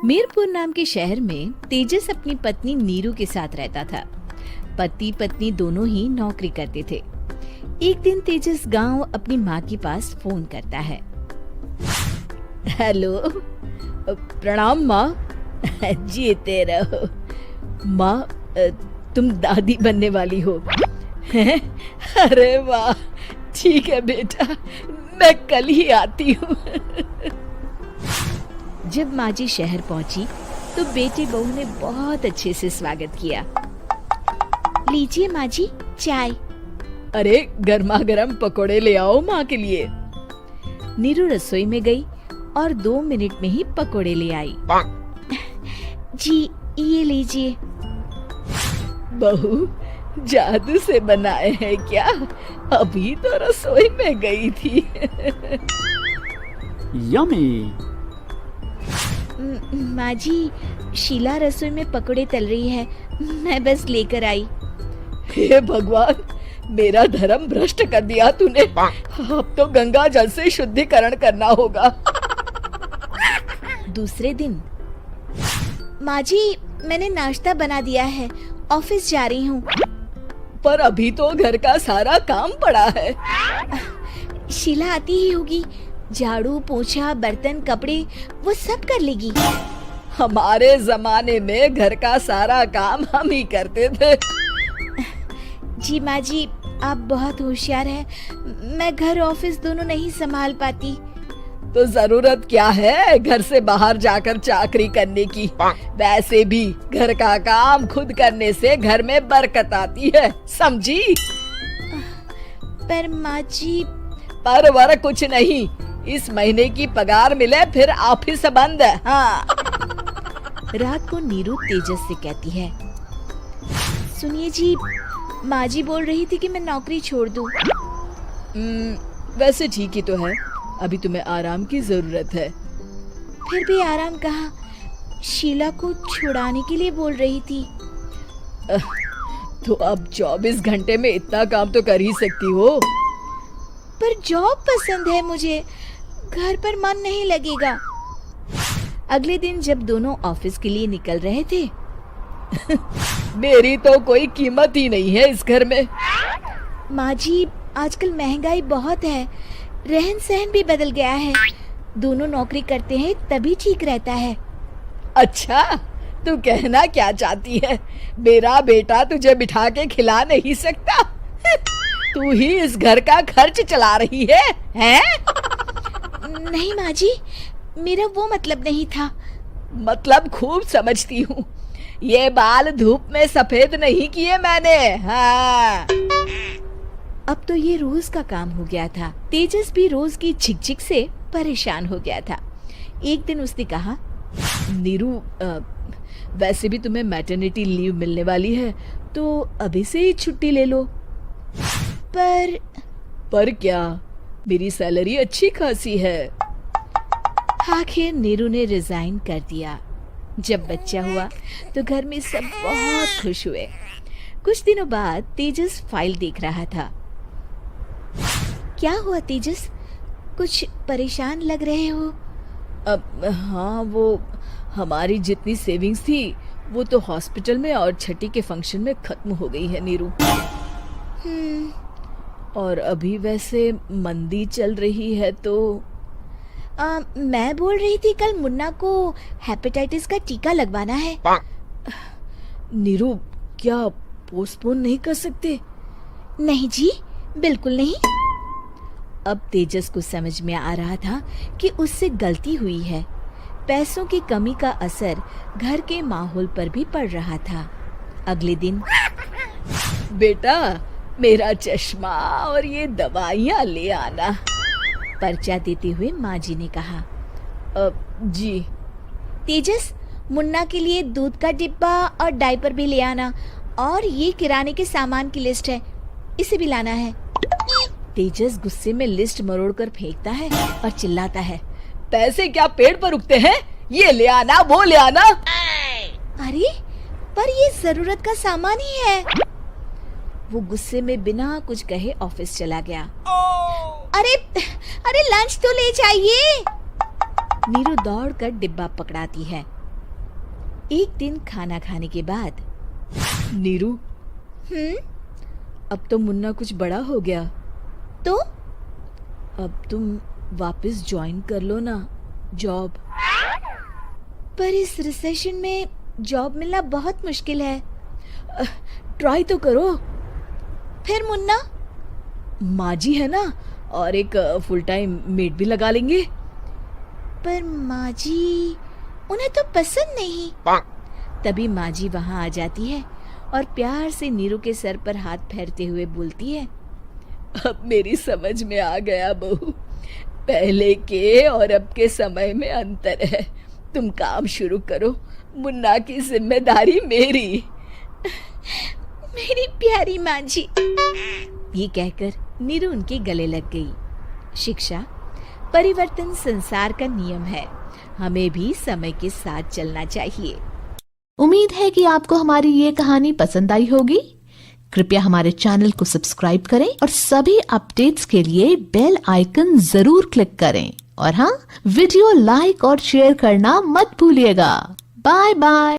मीरपुर नाम के शहर में तेजस अपनी पत्नी नीरू के साथ रहता था। पति पत्नी दोनों ही नौकरी करते थे। एक दिन तेजस गांव अपनी माँ के पास फोन करता है। हेलो, प्रणाम माँ। जीते रहो माँ, तुम दादी बनने वाली हो। अरे वाह, ठीक है बेटा, मैं कल ही आती हूँ। जब माँ जी शहर पहुंची तो बेटे बहू ने बहुत अच्छे से स्वागत किया। लीजिए माँ जी, चाय। अरे गर्मा गर्म पकोड़े ले आओ माँ के लिए। नीरू रसोई में गई और 2 मिनट में ही पकोड़े ले आई। जी ये लीजिए। बहू, जादू से बनाए हैं क्या? अभी तो रसोई में गई थी। यम्मी। माँ जी, शीला रसोई में पकोड़े तल रही है, मैं बस लेकर आई। हे भगवान, मेरा धर्म भ्रष्ट कर दिया तूने। अब तो गंगा जल से शुद्धिकरण करना होगा। दूसरे दिन, माँ जी मैंने नाश्ता बना दिया है, ऑफिस जा रही हूँ। पर अभी तो घर का सारा काम पड़ा है। शीला आती ही होगी, झाड़ू पोछा बर्तन कपड़े वो सब कर लेगी। हमारे जमाने में घर का सारा काम हम ही करते थे। जी माँ जी, आप बहुत होशियार हैं, मैं घर ऑफिस दोनों नहीं संभाल पाती। तो जरूरत क्या है घर से बाहर जाकर चाकरी करने की? वैसे भी घर का काम खुद करने से घर में बरकत आती है, समझी? पर माँ जी। पर वर कुछ नहीं, इस महीने की पगार मिले फिर ऑफिस बंद। हाँ। रात को नीरू तेजस से कहती है, सुनिए जी, माँ जी बोल रही थी कि मैं नौकरी छोड़ दूं। वैसे ठीक ही तो है, अभी तुम्हें आराम की जरूरत है। फिर भी आराम कहाँ, शीला को छुड़ाने के लिए बोल रही थी। तो अब 24 घंटे में इतना काम तो कर ही सकती हो। पर जॉब पसंद है मुझे, घर पर मन नहीं लगेगा। अगले दिन जब दोनों ऑफिस के लिए निकल रहे थे, मेरी तो कोई कीमत ही नहीं है इस घर में। माँ जी, आजकल महंगाई बहुत है, रहन सहन भी बदल गया है, दोनों नौकरी करते हैं तभी ठीक रहता है। अच्छा, तू कहना क्या चाहती है? मेरा बेटा तुझे बिठा के खिला नहीं सकता? तू ही इस घर का खर्च चला रही है, हैं? नहीं माँ जी, मेरा वो मतलब नहीं था। मतलब खूब समझती हूँ, ये बाल धूप में सफेद नहीं किए मैंने। हाँ। अब तो ये रोज का काम हो गया था। तेजस भी रोज की झिकझिक से परेशान हो गया था। एक दिन उसने कहा, नीरू, वैसे भी तुम्हें मैटरनिटी लीव मिलने वाली है, तो अभी से ही छुट्टी ले लो। पर क्या, मेरी सैलरी अच्छी खासी है। आखिर नीरू ने रिजाइन कर दिया। जब बच्चा हुआ तो घर में सब बहुत खुश हुए। कुछ दिनों बाद तेजस फाइल देख रहा था। क्या हुआ तेजस, कुछ परेशान लग रहे हो? हाँ, वो हमारी जितनी सेविंग्स थी वो तो हॉस्पिटल में और छठी के फंक्शन में खत्म हो गई है नीरू। और अभी वैसे मंदी चल रही है तो मैं बोल रही थी कल मुन्ना को हेपेटाइटिस का टीका लगवाना है। नीरू, क्या पोस्टपोन नहीं कर सकते? नहीं जी, बिल्कुल नहीं। अब तेजस को समझ में आ रहा था कि उससे गलती हुई है। पैसों की कमी का असर घर के माहौल पर भी पड़ रहा था। अगले दिन, बेटा मेरा चश्मा और ये दवाइयाँ ले आना, पर्चा देते हुए माँ जी ने कहा। जी। तेजस, मुन्ना के लिए दूध का डिब्बा और डायपर भी ले आना, और ये किराने के सामान की लिस्ट है, इसे भी लाना है। तेजस गुस्से में लिस्ट मरोड़कर फेंकता है और चिल्लाता है, पैसे क्या पेड़ पर उगते हैं? ये ले आना, वो ले आना। अरे पर ये जरूरत का सामान ही है। वो गुस्से में बिना कुछ कहे ऑफिस चला गया। अरे लंच तो ले जाइए। नीरू दौड़कर डिब्बा पकड़ाती है। एक दिन खाना खाने के बाद, नीरू, अब तो मुन्ना कुछ बड़ा हो गया, तो अब तुम वापस ज्वाइन कर लो ना जॉब। पर इस रिसेशन में जॉब मिलना बहुत मुश्किल है। ट्राई तो करो। फिर मुन्ना? माँ जी है ना, और एक फुल टाइम मेड भी लगा लेंगे। पर माँ जी, उन्हें तो पसंद नहीं। तभी माँ जी वहाँ आ जाती है और प्यार से नीरू के सर पर हाथ फेरते हुए बोलती है, अब मेरी समझ में आ गया बहू, पहले के और अब के समय में अंतर है। तुम काम शुरू करो, मुन्ना की जिम्मेदारी मेरी। मेरी प्यारी माँ जी। ये कहकर नीरू उनके गले लग गई। शिक्षा, परिवर्तन संसार का नियम है, हमें भी समय के साथ चलना चाहिए। उम्मीद है कि आपको हमारी ये कहानी पसंद आई होगी। कृपया हमारे चैनल को सब्सक्राइब करें और सभी अपडेट्स के लिए बेल आइकन जरूर क्लिक करें। और हाँ, वीडियो लाइक और शेयर करना मत भूलिएगा। Bye bye.